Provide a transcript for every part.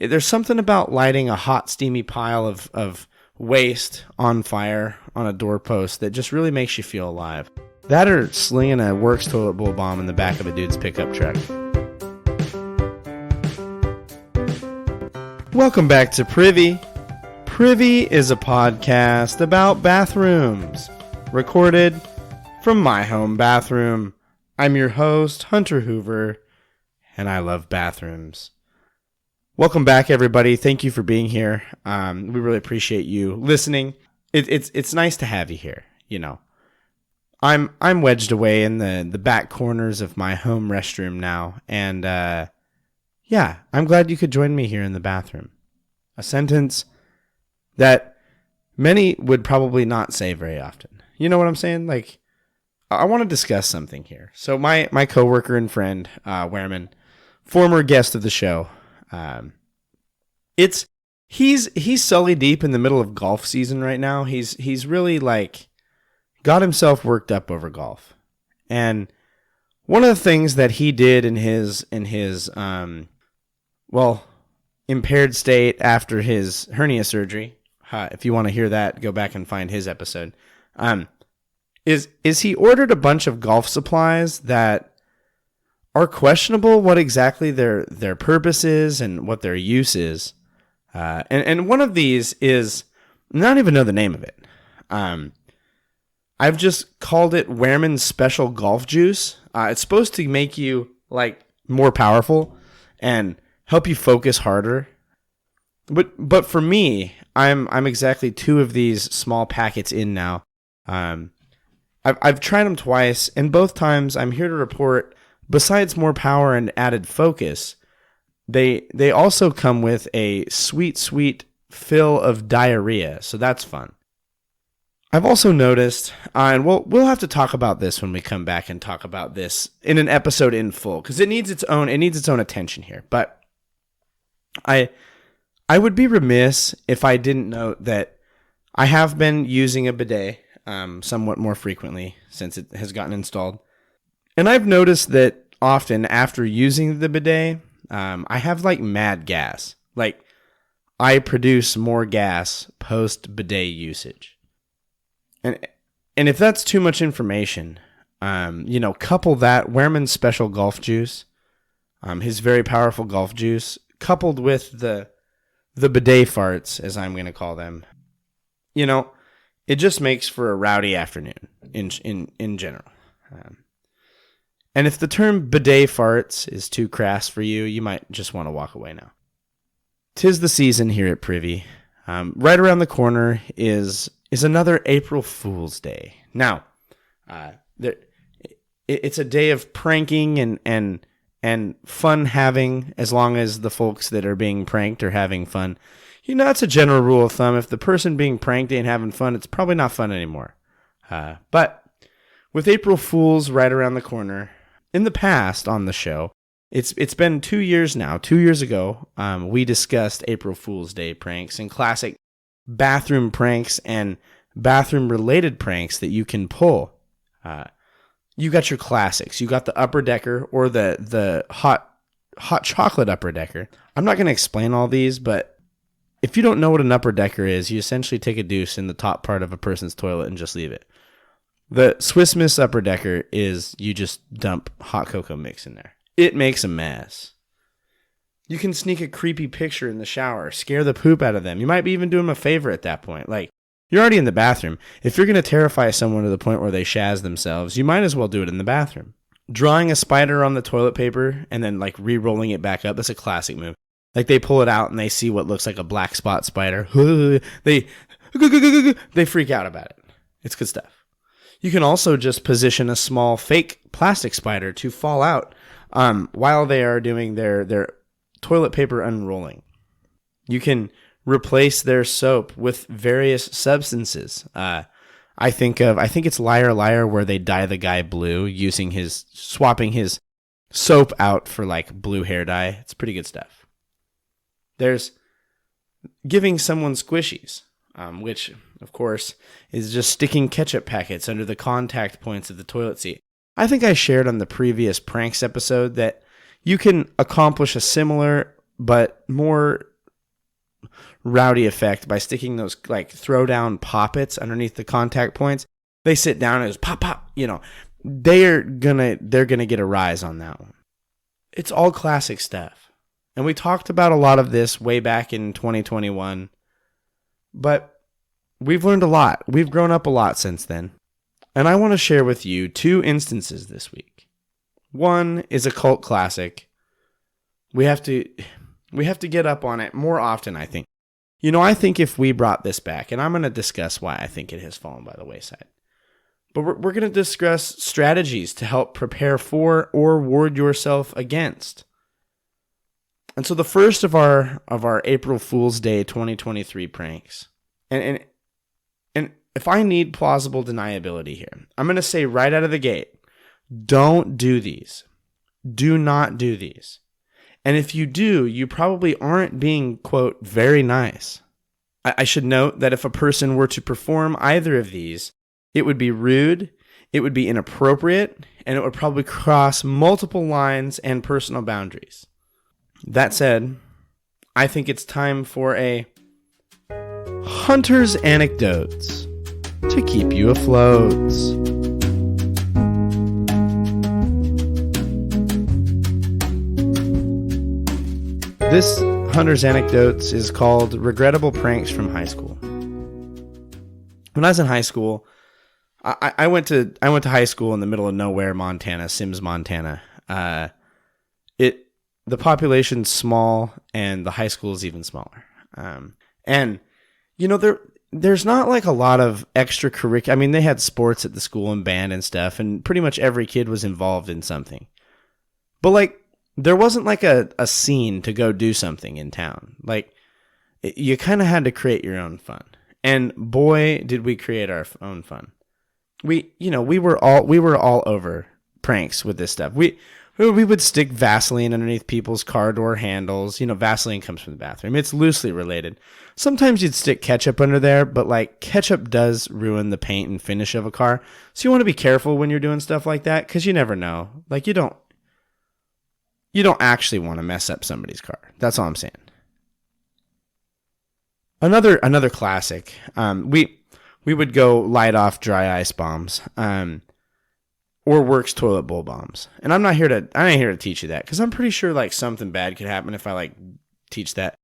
There's something about lighting a hot, steamy pile of waste on fire on a doorpost that just really makes you feel alive. That or slinging a Works toilet bowl bomb in the back of a dude's pickup truck. Welcome back to Privy. Privy is a podcast about bathrooms, recorded from my home bathroom. I'm your host, Hunter Hoover, and I love bathrooms. Welcome back, everybody. Thank you for being here. We really appreciate you listening. It's nice to have you here. You know, I'm wedged away in the back corners of my home restroom now, and yeah, I'm glad you could join me here in the bathroom. A sentence that many would probably not say very often. You know what I'm saying? Like, I want to discuss something here. So my coworker and friend, Wehrman, former guest of the show, he's sully deep in the middle of golf season right now. He's really like got himself worked up over golf. And one of the things that he did in his impaired state after his hernia surgery, if you want to hear that, go back and find his episode, is he ordered a bunch of golf supplies that are questionable what exactly their purpose is and what their use is. And one of these is, I don't even know the name of it. I've just called it Wehrman's Special Golf Juice. It's supposed to make you like more powerful and help you focus harder. But for me, I'm exactly 2 of these small packets in now. I've tried them twice, and both times I'm here to report, besides more power and added focus, they also come with a sweet fill of diarrhea, so that's fun. I've also noticed, and we'll have to talk about this when we come back and talk about this in an episode in full, because it needs its own attention here. But I would be remiss if I didn't note that I have been using a bidet somewhat more frequently since it has gotten installed. And I've noticed that often after using the bidet, I have like mad gas. Like I produce more gas post bidet usage. And if that's too much information, couple that Wehrman's Special Golf Juice, his very powerful golf juice, coupled with the bidet farts, as I'm going to call them, it just makes for a rowdy afternoon in general. And if the term bidet farts is too crass for you, you might just want to walk away now. 'Tis the season here at Privy. Right around the corner is another April Fool's Day. Now, it's a day of pranking and fun having, as long as the folks that are being pranked are having fun. It's a general rule of thumb. If the person being pranked ain't having fun, it's probably not fun anymore. But with April Fools right around the corner, in the past on the show, it's been 2 years now. 2 years ago, we discussed April Fool's Day pranks and classic bathroom pranks and bathroom-related pranks that you can pull. You got your classics. You got the upper decker or the hot chocolate upper decker. I'm not going to explain all these, but if you don't know what an upper decker is, you essentially take a deuce in the top part of a person's toilet and just leave it. The Swiss Miss upper decker is you just dump hot cocoa mix in there. It makes a mess. You can sneak a creepy picture in the shower, scare the poop out of them. You might be even doing them a favor at that point. Like, you're already in the bathroom. If you're going to terrify someone to the point where they shaz themselves, you might as well do it in the bathroom. Drawing a spider on the toilet paper and then like re-rolling it back up, that's a classic move. Like they pull it out and they see what looks like a black spot spider. They freak out about it. It's good stuff. You can also just position a small fake plastic spider to fall out while they are doing their toilet paper unrolling. You can replace their soap with various substances. I think it's Liar Liar where they dye the guy blue swapping his soap out for like blue hair dye. It's pretty good stuff. There's giving someone squishies, which of course is just sticking ketchup packets under the contact points of the toilet seat. I think I shared on the previous pranks episode that you can accomplish a similar but more rowdy effect by sticking those like throw down poppets underneath the contact points. They sit down and it's pop pop, they're gonna get a rise on that one. It's all classic stuff. And we talked about a lot of this way back in 2021, but we've learned a lot. We've grown up a lot since then. And I want to share with you 2 instances this week. One is a cult classic. We have to get up on it more often, I think. I think if we brought this back, and I'm going to discuss why I think it has fallen by the wayside. But we're going to discuss strategies to help prepare for or ward yourself against. And so the first of our April Fool's Day 2023 pranks, and if I need plausible deniability here, I'm going to say right out of the gate, don't do these. Do not do these. And if you do, you probably aren't being, quote, very nice. I should note that if a person were to perform either of these, it would be rude, it would be inappropriate, and it would probably cross multiple lines and personal boundaries. That said, I think it's time for a Hunter's Anecdotes to keep you afloat. This Hunter's Anecdotes is called Regrettable Pranks from High School. When I was in high school, I went to high school in the middle of nowhere, Montana, Sims, Montana. The population's small, and the high school is even smaller. There's not like a lot of extracurricular. I mean, they had sports at the school and band and stuff, and pretty much every kid was involved in something. But like, there wasn't like a scene to go do something in town. Like, you kind of had to create your own fun. And boy, did we create our own fun. We were all over pranks with this stuff. We would stick Vaseline underneath people's car door handles. Vaseline comes from the bathroom. It's loosely related. Sometimes you'd stick ketchup under there, but like ketchup does ruin the paint and finish of a car. So you want to be careful when you're doing stuff like that, because you never know. Like you don't actually want to mess up somebody's car. That's all I'm saying. Another classic. We would go light off dry ice bombs, or Works toilet bowl bombs. And I ain't here to teach you that, because I'm pretty sure like something bad could happen if I like teach that.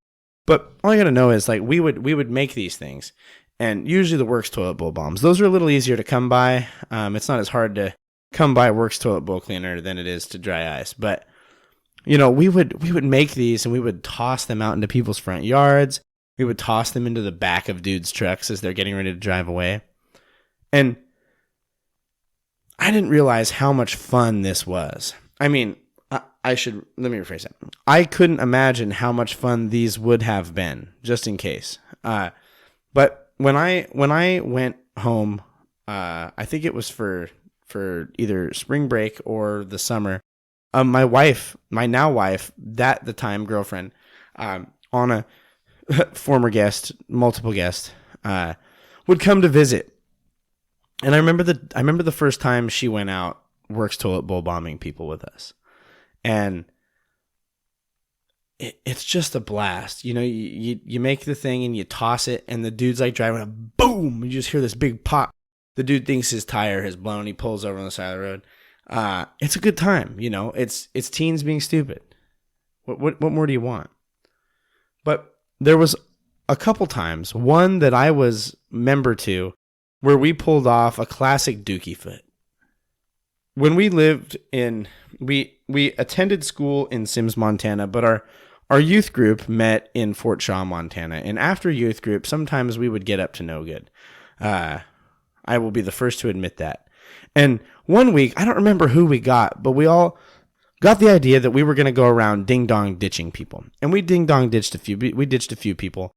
But all you gotta know is like we would make these things, and usually the Works toilet bowl bombs. Those are a little easier to come by. It's not as hard to come by Works toilet bowl cleaner than it is to dry ice. But we would make these, and we would toss them out into people's front yards. We would toss them into the back of dudes' trucks as they're getting ready to drive away. And I didn't realize how much fun this was. I mean, let me rephrase that. I couldn't imagine how much fun these would have been, just in case. But when I went home, I think it was for either spring break or the summer, my now wife, at the time girlfriend, on a former guest, multiple guest, would come to visit. And I remember the first time she went out Works toilet bowl bombing people with us. And it's just a blast. You make the thing and you toss it, and the dude's like driving a boom. You just hear this big pop. The dude thinks his tire has blown. He pulls over on the side of the road. It's a good time. It's teens being stupid. What more do you want? But there was a couple times, one that I was member to, where we pulled off a classic dookie foot. When we attended school in Sims, Montana, but our youth group met in Fort Shaw, Montana. And after youth group, sometimes we would get up to no good. I will be the first to admit that. And one week, I don't remember who we got, but we all got the idea that we were going to go around ding-dong ditching people. And we ding-dong ditched a few people.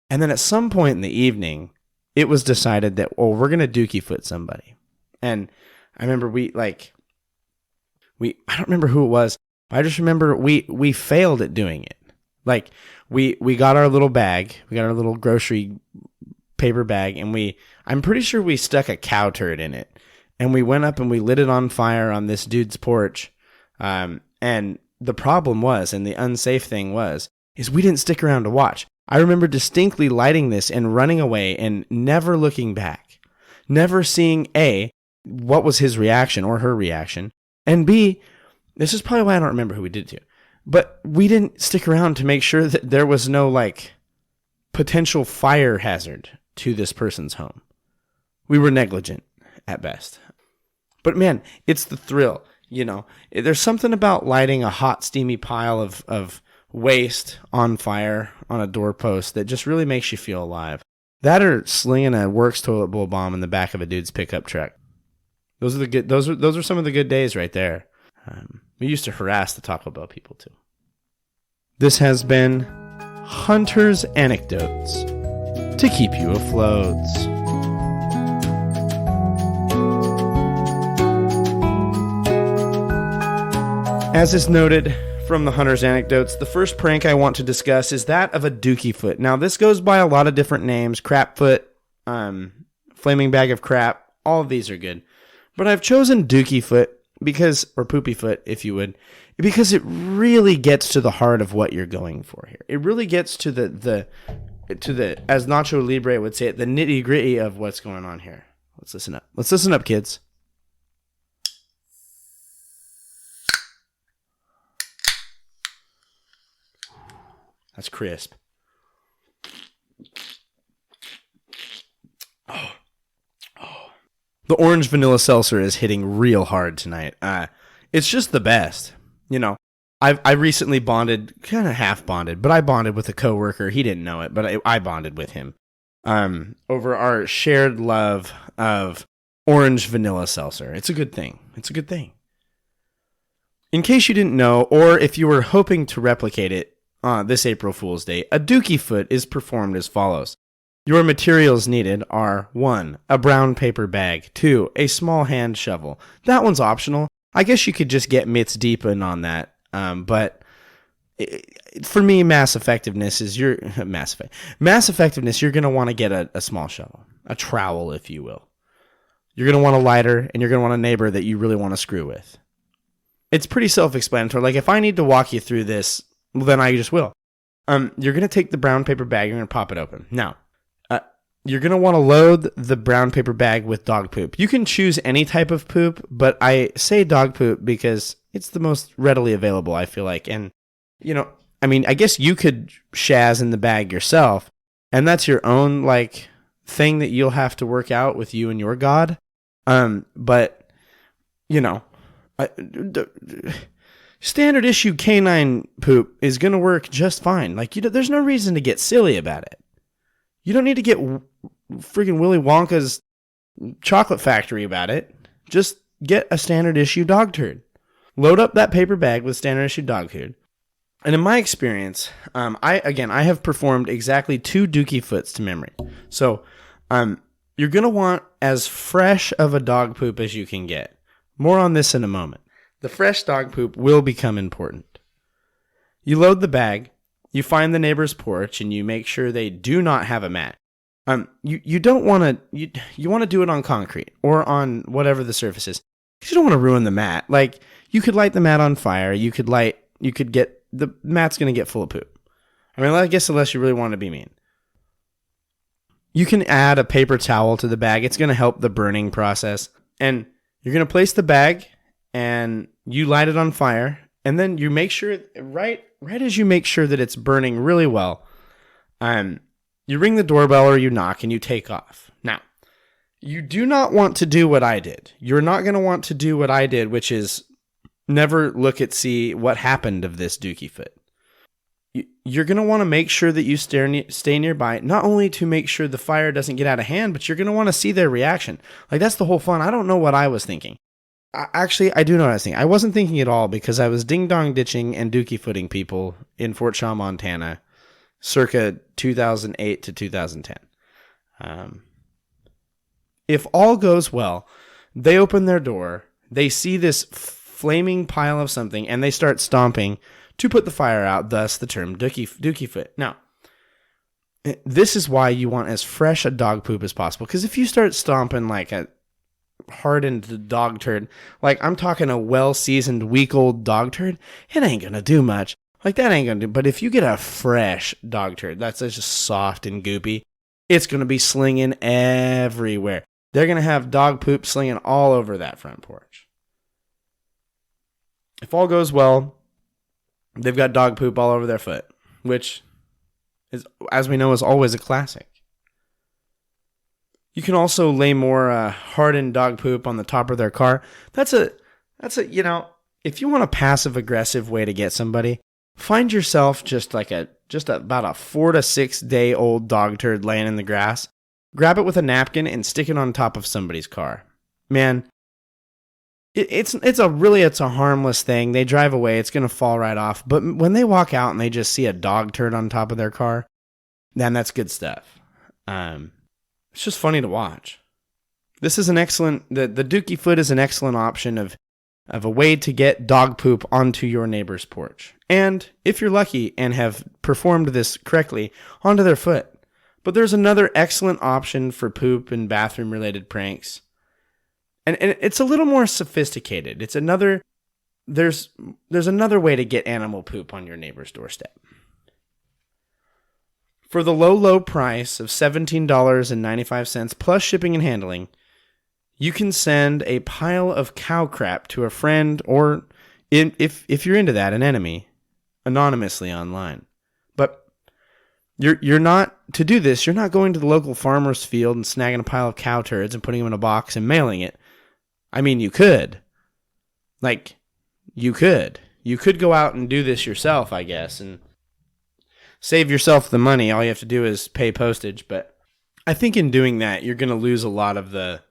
And then at some point in the evening, it was decided that, we're going to dookie foot somebody. And I remember I don't remember who it was, but I just remember we failed at doing it. Like, we got our little bag, we got our little grocery paper bag, and I'm pretty sure we stuck a cow turd in it. And we went up and we lit it on fire on this dude's porch. And the problem was, and the unsafe thing was, is we didn't stick around to watch. I remember distinctly lighting this and running away and never looking back. Never seeing A, what was his reaction or her reaction, and B, this is probably why I don't remember who we did it to, but we didn't stick around to make sure that there was no like potential fire hazard to this person's home. We were negligent at best. But man, it's the thrill, you know. There's something about lighting a hot, steamy pile of waste on fire on a doorpost that just really makes you feel alive. That or slinging a Works toilet bowl bomb in the back of a dude's pickup truck. Those are some of the good days right there. We used to harass the Taco Bell people too. This has been Hunter's Anecdotes to keep you afloat. As is noted from the Hunter's Anecdotes, the first prank I want to discuss is that of a dookie foot. Now, this goes by a lot of different names. Crap foot, flaming bag of crap. All of these are good. But I've chosen dookie foot because, or poopy foot, if you would, because it really gets to the heart of what you're going for here. It really gets to the as Nacho Libre would say it, the nitty gritty of what's going on here. Let's listen up. Let's listen up, kids. That's crisp. Oh. The orange vanilla seltzer is hitting real hard tonight. It's just the best. You know, I recently bonded, kind of half bonded, but I bonded with a coworker. He didn't know it, but I bonded with him over our shared love of orange vanilla seltzer. It's a good thing. It's a good thing. In case you didn't know, or if you were hoping to replicate it, this April Fool's Day, a dookie foot is performed as follows. Your materials needed are 1. A brown paper bag, 2. A small hand shovel. That one's optional. I guess you could just get mitts deep in on that, but for me, mass effectiveness, you're going to want to get a small shovel, a trowel, if you will. You're going to want a lighter, and you're going to want a neighbor that you really want to screw with. It's pretty self-explanatory. Like, if I need to walk you through this, well, then I just will. You're going to take the brown paper bag. You're going to pop it open. Now, you're going to want to load the brown paper bag with dog poop. You can choose any type of poop, but I say dog poop because it's the most readily available, I feel like. And, you know, I mean, I guess you could shaz in the bag yourself, and that's your own, like, thing that you'll have to work out with you and your God. But, you know, standard issue canine poop is going to work just fine. Like, there's no reason to get silly about it. You don't need to get freaking Willy Wonka's chocolate factory about it. Just get a standard issue dog turd. Load up that paper bag with standard issue dog turd. And in my experience, I have performed exactly 2 dookie foots to memory. So, you're going to want as fresh of a dog poop as you can get. More on this in a moment. The fresh dog poop will become important. You load the bag, you find the neighbor's porch, and you make sure they do not have a mat. You don't want to, you want to do it on concrete or on whatever the surface is. You don't want to ruin the mat. Like, you could light the mat on fire. You could get, the mat's going to get full of poop. I mean, I guess unless you really want to be mean. You can add a paper towel to the bag. It's going to help the burning process. And you're going to place the bag and you light it on fire, and then you make sure, right as you make sure that it's burning really well, you ring the doorbell or you knock and you take off. Now, you do not want to do what I did. You're not going to want to do what I did, which is never see what happened of this dookie foot. You're going to want to make sure that you stay nearby, not only to make sure the fire doesn't get out of hand, but you're going to want to see their reaction. Like, that's the whole fun. I don't know what I was thinking. Actually, I do know what I was thinking. I wasn't thinking at all because I was ding-dong ditching and dookie footing people in Fort Shaw, Montana, circa 2008 to 2010. If all goes well, they open their door, they see this flaming pile of something, and they start stomping to put the fire out, thus the term dookie foot. Now, this is why you want as fresh a dog poop as possible, because if you start stomping like a hardened dog turd, like I'm talking a well-seasoned, week-old dog turd, it ain't gonna do much. Like, that ain't going to do. But if you get a fresh dog turd, that's just soft and goopy, it's going to be slinging everywhere. They're going to have dog poop slinging all over that front porch. If all goes well, they've got dog poop all over their foot, which is, as we know, is always a classic. You can also lay more hardened dog poop on the top of their car. That's a, if you want a passive aggressive way to get somebody, find yourself just about a 4 to 6 day old dog turd laying in the grass. Grab it with a napkin and stick it on top of somebody's car. Man, it's a harmless thing. They drive away, it's going to fall right off. But when they walk out and they just see a dog turd on top of their car, then that's good stuff. It's just funny to watch. This is an excellent, the Dookie Foot is an excellent option of a way to get dog poop onto your neighbor's porch. And if you're lucky and have performed this correctly, onto their foot. But there's another excellent option for poop and bathroom related pranks. And it's a little more sophisticated. There's another way to get animal poop on your neighbor's doorstep. For the low price of $17.95 plus shipping and handling, you can send a pile of cow crap to a friend or, if you're into that, an enemy, anonymously online. But you're not, to do this, you're not going to the local farmer's field and snagging a pile of cow turds and putting them in a box and mailing it. I mean, you could. You could go out and do this yourself, I guess, and save yourself the money. All you have to do is pay postage. But I think in doing that, you're going to lose a lot of the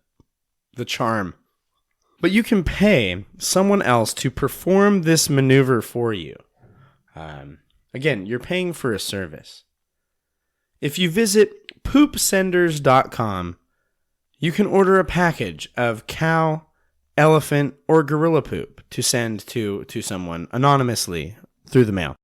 charm. But you can pay someone else to perform this maneuver for you. Again, you're paying for a service. If you visit poopsenders.com, you can order a package of cow, elephant, or gorilla poop to send to someone anonymously through the mail.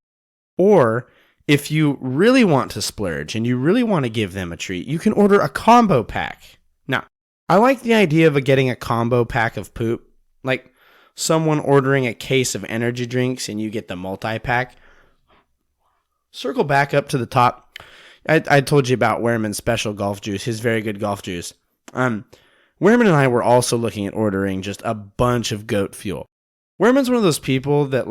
Or if you really want to splurge and you really want to give them a treat, you can order a combo pack. Now, I like the idea of getting a combo pack of poop, like someone ordering a case of energy drinks and you get the multi-pack. Circle back up to the top. I told you about Wehrman's special golf juice, his very good golf juice. Wehrman and I were also looking at ordering just a bunch of goat fuel. Wehrman's one of those people that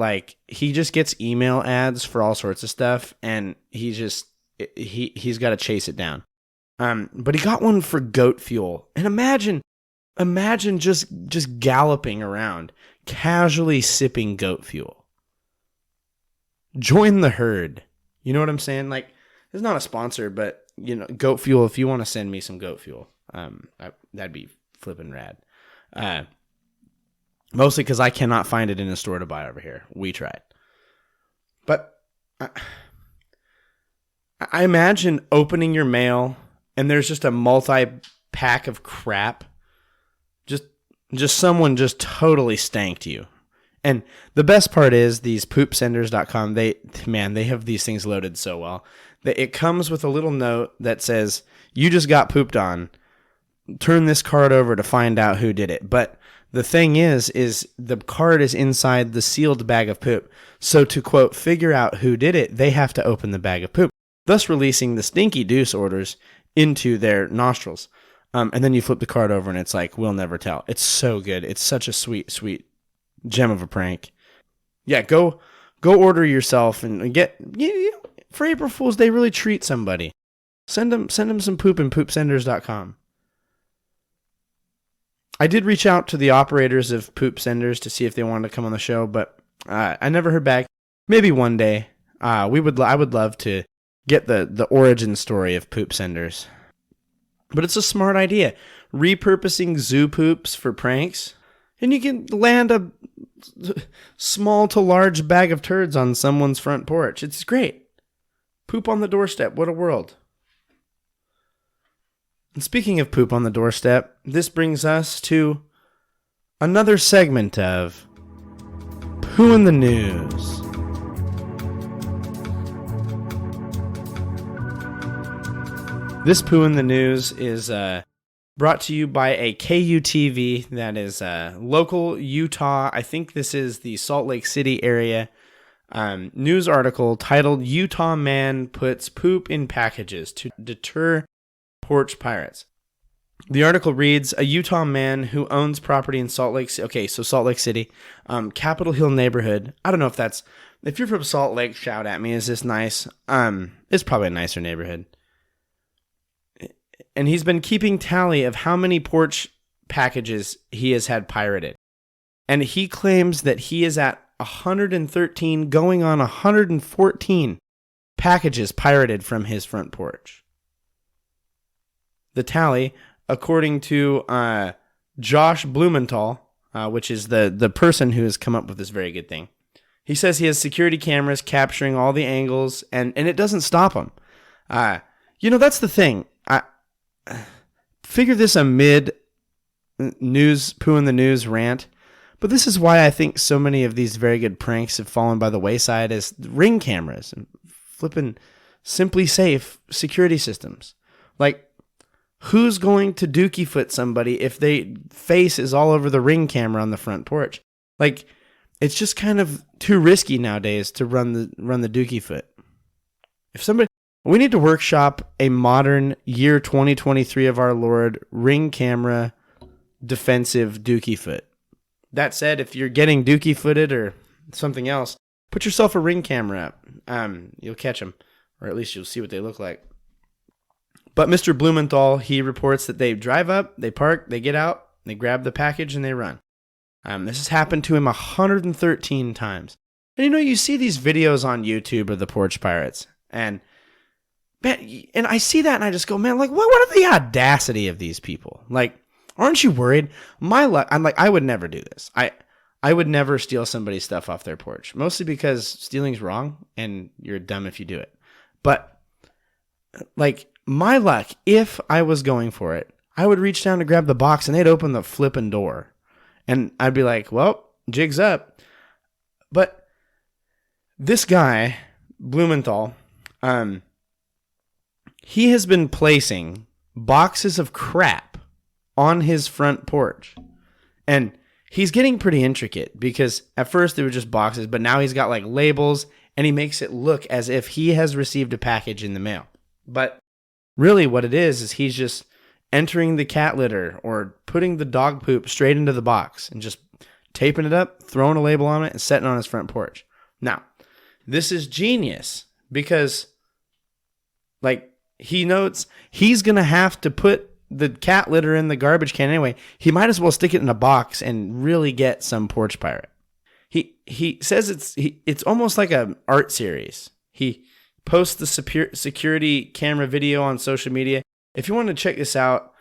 he just gets email ads for all sorts of stuff, and he's got to chase it down. But he got one for goat fuel, and imagine just galloping around, casually sipping goat fuel. Join the herd. You know what I'm saying? It's not a sponsor, but goat fuel. If you want to send me some goat fuel, that'd be flippin' rad. Mostly because I cannot find it in a store to buy over here. We tried. But I imagine opening your mail and there's just a multi-pack of crap. Just someone just totally stanked you. And the best part is these poopsenders.com, they have these things loaded so well. It comes with a little note that says, you just got pooped on. Turn this card over to find out who did it. But the thing is the card is inside the sealed bag of poop. So to, quote, figure out who did it, they have to open the bag of poop, thus releasing the stinky deuce orders into their nostrils. And then you flip the card over and it's like, we'll never tell. It's so good. It's such a sweet, sweet gem of a prank. Yeah, go order yourself and get, for April Fool's Day, really treat somebody. Send them some poop in poopsenders.com. I did reach out to the operators of Poop Senders to see if they wanted to come on the show, but I never heard back. Maybe one day. I would love to get the origin story of Poop Senders. But it's a smart idea. Repurposing zoo poops for pranks, and you can land a small to large bag of turds on someone's front porch. It's great. Poop on the doorstep. What a world. And speaking of poop on the doorstep, this brings us to another segment of Poo in the News. This Poo in the News is brought to you by a KUTV that is local Utah. I think this is the Salt Lake City area. News article titled "Utah Man Puts Poop in Packages to Deter Porch Pirates." The article reads, a Utah man who owns property in Salt Lake City. Okay, so Salt Lake City, Capitol Hill neighborhood. I don't know if you're from Salt Lake, shout at me. Is this nice? It's probably a nicer neighborhood. And he's been keeping tally of how many porch packages he has had pirated. And he claims that he is at 113, going on 114 packages pirated from his front porch. The tally, according to Josh Blumenthal, which is the person who has come up with this very good thing. He says he has security cameras capturing all the angles, and it doesn't stop him. That's the thing. I figure this a mid-news, poo in the news rant, but this is why I think so many of these very good pranks have fallen by the wayside as Ring cameras and flipping Simply Safe security systems. Like, who's going to dookie foot somebody if their face is all over the Ring camera on the front porch? Like, it's just kind of too risky nowadays to run the dookie foot. We need to workshop a modern year 2023 of our Lord Ring camera defensive dookie foot. That said, if you're getting dookie footed or something else, put yourself a Ring camera up. You'll catch them, or at least you'll see what they look like. But Mr. Blumenthal, he reports that they drive up, they park, they get out, they grab the package, and they run. This has happened to him 113 times. And you see these videos on YouTube of the porch pirates, and I see that and I just go, man, like, what are the audacity of these people? Like, aren't you worried? I'm like, I would never do this. I would never steal somebody's stuff off their porch, mostly because stealing's wrong and you're dumb if you do it. But like, my luck, if I was going for it, I would reach down to grab the box and they'd open the flipping door. And I'd be like, well, jig's up. But this guy, Blumenthal, he has been placing boxes of crap on his front porch. And he's getting pretty intricate because at first they were just boxes, but now he's got like labels and he makes it look as if he has received a package in the mail. But really what it is he's just entering the cat litter or putting the dog poop straight into the box and just taping it up, throwing a label on it, and setting it on his front porch. Now, this is genius because, like, he notes he's going to have to put the cat litter in the garbage can anyway. He might as well stick it in a box and really get some porch pirate. He says it's almost like an art series. He posts the security camera video on social media. If you want to check this out,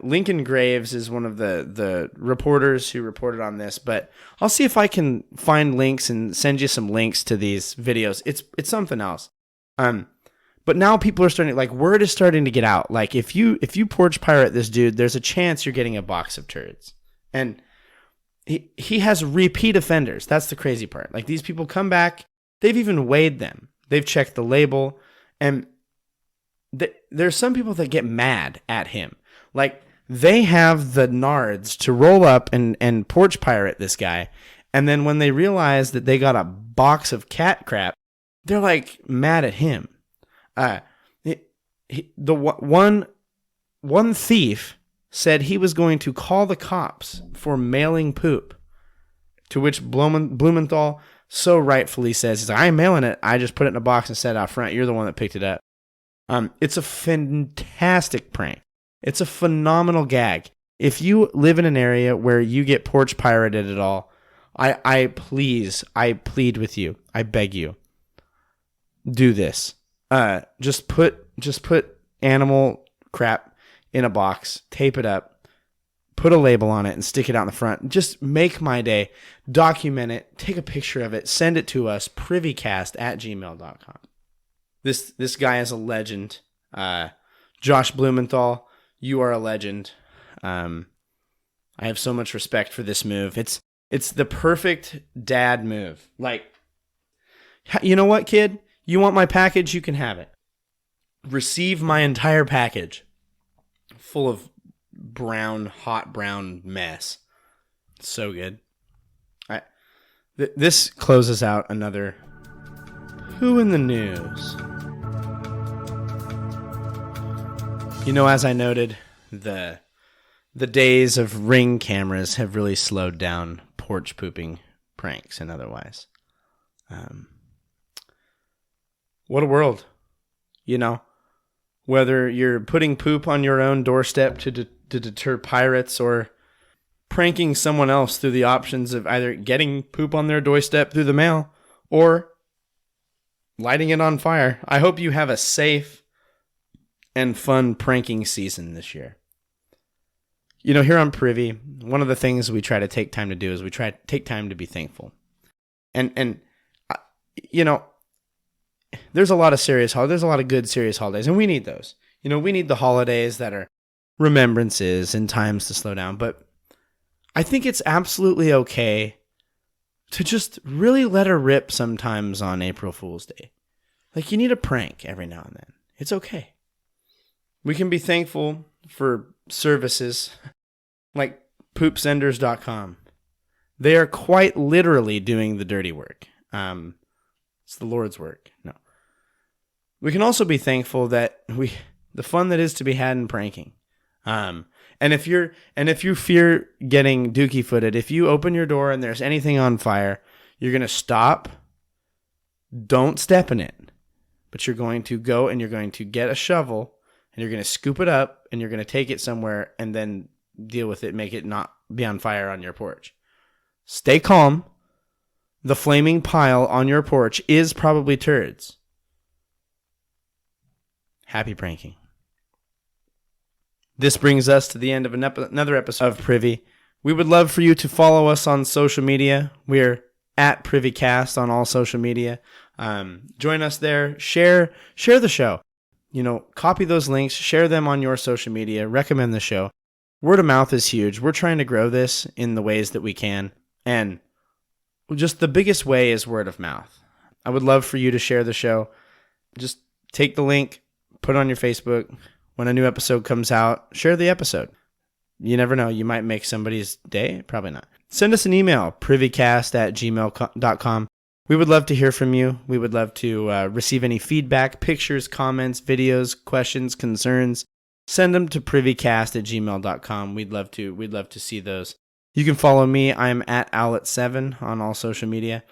Lincoln Graves is one of the reporters who reported on this, but I'll see if I can find links and send you some links to these videos. It's something else. But now people are starting, like, word is starting to get out. Like, if you porch pirate this dude, there's a chance you're getting a box of turds. And he has repeat offenders. That's the crazy part. Like, these people come back. They've even weighed them. They've checked the label. And there's some people that get mad at him. Like, they have the nards to roll up and porch pirate this guy. And then when they realize that they got a box of cat crap, they're, like, mad at him. The one thief said he was going to call the cops for mailing poop, to which Blumenthal so rightfully says, he's like, I ain't mailing it. I just put it in a box and set it out front. You're the one that picked it up. It's a fantastic prank. It's a phenomenal gag. If you live in an area where you get porch pirated at all, I plead with you. I beg you. Do this. Just put animal crap in a box, tape it up, put a label on it, and stick it out in the front. Just make my day. Document it. Take a picture of it. Send it to us. Privycast@gmail.com. This guy is a legend. Josh Blumenthal, you are a legend. I have so much respect for this move. It's the perfect dad move. Like, you know what, kid? You want my package? You can have it. Receive my entire package full of hot brown mess. So good. This closes out another Who in the News. You know, as I noted, the days of Ring cameras have really slowed down porch pooping pranks and otherwise. What a world. You know, whether you're putting poop on your own doorstep to deter pirates or pranking someone else through the options of either getting poop on their doorstep through the mail or lighting it on fire. I hope you have a safe and fun pranking season this year. You know, here on Privy, one of the things we try to take time to do is we try to take time to be thankful. And you know, there's a lot of there's a lot of good serious holidays, and we need those. You know, we need the holidays that are remembrances and times to slow down, but I think it's absolutely okay to just really let her rip sometimes on April Fool's Day. Like, you need a prank every now and then. It's okay. We can be thankful for services like poopsenders.com. They are quite literally doing the dirty work. It's the Lord's work. No. We can also be thankful that the fun that is to be had in pranking. And if you fear getting dookie footed, if you open your door and there's anything on fire, you're going to stop. Don't step in it. But you're going to go and you're going to get a shovel and you're going to scoop it up and you're going to take it somewhere and then deal with it, make it not be on fire on your porch. Stay calm. The flaming pile on your porch is probably turds. Happy pranking. This brings us to the end of another episode of Privy. We would love for you to follow us on social media. We're at Privycast on all social media. Join us there. Share the show. You know, copy those links. Share them on your social media. Recommend the show. Word of mouth is huge. We're trying to grow this in the ways that we can. And just the biggest way is word of mouth. I would love for you to share the show. Just take the link, put it on your Facebook. When a new episode comes out, share the episode. You never know. You might make somebody's day. Probably not. Send us an email, privycast@gmail.com. We would love to hear from you. We would love to receive any feedback, pictures, comments, videos, questions, concerns. Send them to privycast@gmail.com. We'd love to see those. You can follow me. I'm at Owlet7 on all social media.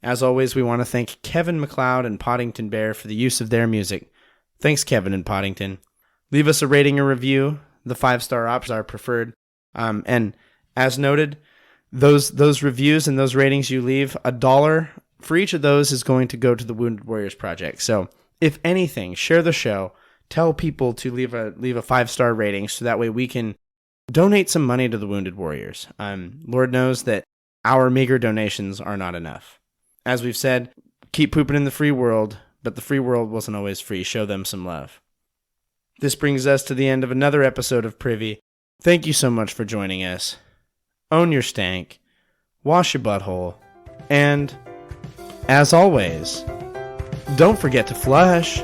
As always, we want to thank Kevin MacLeod and Podington Bear for the use of their music. Thanks, Kevin and Podington. Leave us a rating or review. The 5-star options are preferred. And as noted, those reviews and those ratings you leave, $1 for each of those is going to go to the Wounded Warriors Project. So if anything, share the show. Tell people to leave a 5-star rating so that way we can donate some money to the Wounded Warriors. Lord knows that our meager donations are not enough. As we've said, keep pooping in the free world, but the free world wasn't always free. Show them some love. This brings us to the end of another episode of Privy. Thank you so much for joining us. Own your stank, wash your butthole, and, as always, don't forget to flush.